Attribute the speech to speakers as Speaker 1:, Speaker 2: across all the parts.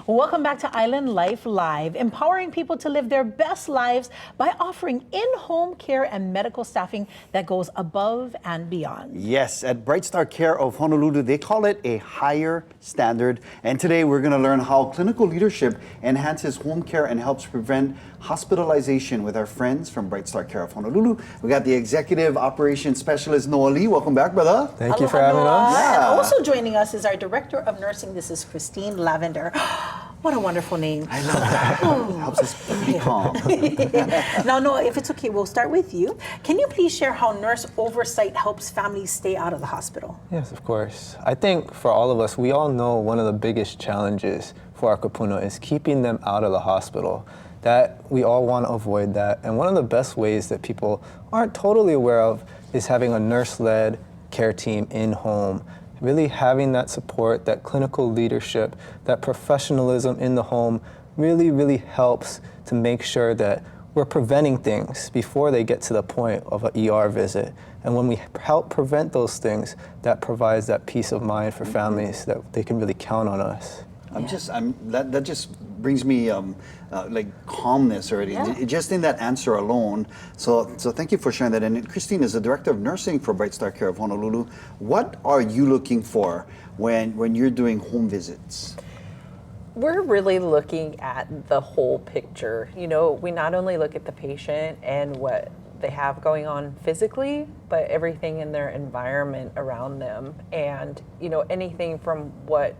Speaker 1: Welcome back to Island Life Live, empowering people to live their best lives by offering in-home care and medical staffing that goes above and beyond.
Speaker 2: Yes, at Brightstar Care of Honolulu, they call it a higher standard. And today we're going to learn how clinical leadership enhances home care and helps prevent hospitalization with our friends from Brightstar Care of Honolulu. We got the Executive Operations Specialist, Noah Lee. Welcome back, brother.
Speaker 3: Thank you for having us.
Speaker 1: Yeah. And also joining us is our Director of Nursing. This is Christine Lavender. What a wonderful name.
Speaker 2: I love that. Helps us be calm.
Speaker 1: Now, Noah, if it's okay, we'll start with you. Can you please share how nurse oversight helps families stay out of the hospital?
Speaker 3: Yes, of course. I think for all of us, we all know one of the biggest challenges for our kupuna is keeping them out of the hospital. That we all want to avoid that. And one of the best ways that people aren't totally aware of is having a nurse-led care team in home. Really having that support, that clinical leadership, that professionalism in the home really helps to make sure that we're preventing things before they get to the point of an ER visit. And when we help prevent those things, that provides that peace of mind for families that they can really count on us.
Speaker 2: That just brings me like calmness already, just in that answer alone. So thank you for sharing that. And Christine is the Director of Nursing for Brightstar Care of Honolulu. What are you looking for when you're doing home visits?
Speaker 4: We're really looking at the whole picture. You know, we not only look at the patient and what they have going on physically, but everything in their environment around them. And, you know, anything from what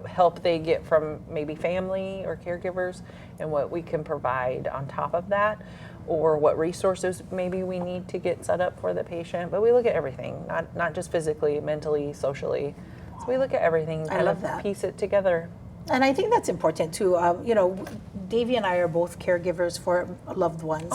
Speaker 4: help they get from maybe family or caregivers and what we can provide on top of that, or what resources maybe we need to get set up for the patient. But we look at everything, not just physically, mentally, socially. So we look at everything, kind of piece it together.
Speaker 1: And I think that's important too. You know, Davey and I are both caregivers for loved ones,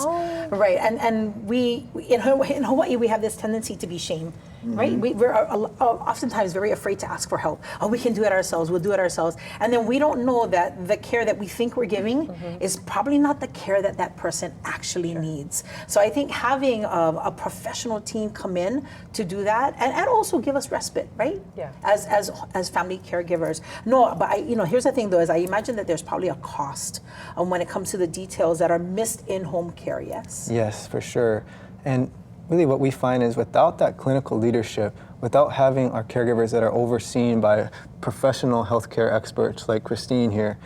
Speaker 1: right? And we in Hawaii we have this tendency to be shame, right? We're oftentimes very afraid to ask for help. Oh, we can do it ourselves. We'll do it ourselves. And then we don't know that the care that we think we're giving is probably not the care that that person actually needs. So I think having a professional team come in to do that and also give us respite, right?
Speaker 4: Yeah.
Speaker 1: As family caregivers. No, but here's the thing though, is I imagine that there's probably a cost when it comes to the details that are missed in home care, yes?
Speaker 3: Yes, for sure. And really what we find is without that clinical leadership, without having our caregivers that are overseen by professional healthcare experts like Christine here,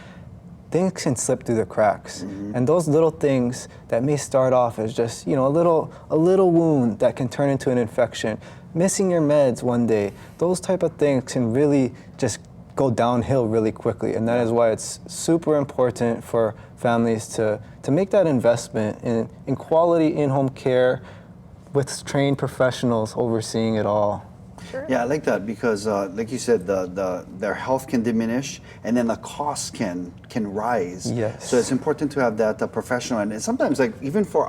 Speaker 3: things can slip through the cracks. And those little things that may start off as just, a little wound that can turn into an infection, missing your meds one day, those type of things can really just go downhill really quickly. And that is why it's super important for families to make that investment in quality in-home care with trained professionals overseeing it all.
Speaker 4: Sure.
Speaker 2: Yeah, I like that because, like you said, their health can diminish, and then the costs can rise.
Speaker 3: Yes.
Speaker 2: So it's important to have that professional, and sometimes, like even for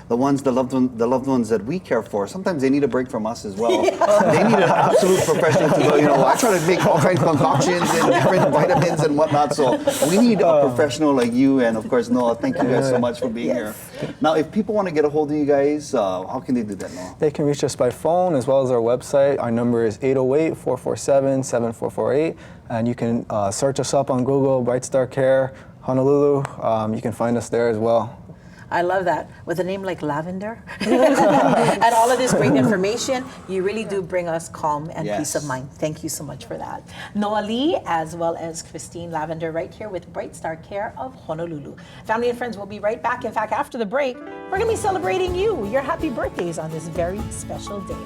Speaker 2: the loved ones that we care for, sometimes they need a break from us as well. They need an absolute professional to go. I try to make all kinds of concoctions and different vitamins and whatnot. So we need a professional like you, and of course, Noah. Thank you guys so much for being here. Now, if people want to get a hold of you guys, how can they do that, Noah?
Speaker 3: They can reach us by phone as well as our website. Our number is 808-447-7448, and you can search us up on Google, Brightstar Care Honolulu. You can find us there as well.
Speaker 1: I love that. With a name like Lavender and all of this great information, you really do bring us calm and peace of mind. Thank you so much for that. Noah Lee, as well as Christine Lavender, right here with Brightstar Care of Honolulu. Family and friends, we'll be right back. In fact, after the break, we're going to be celebrating you, your happy birthdays on this very special day.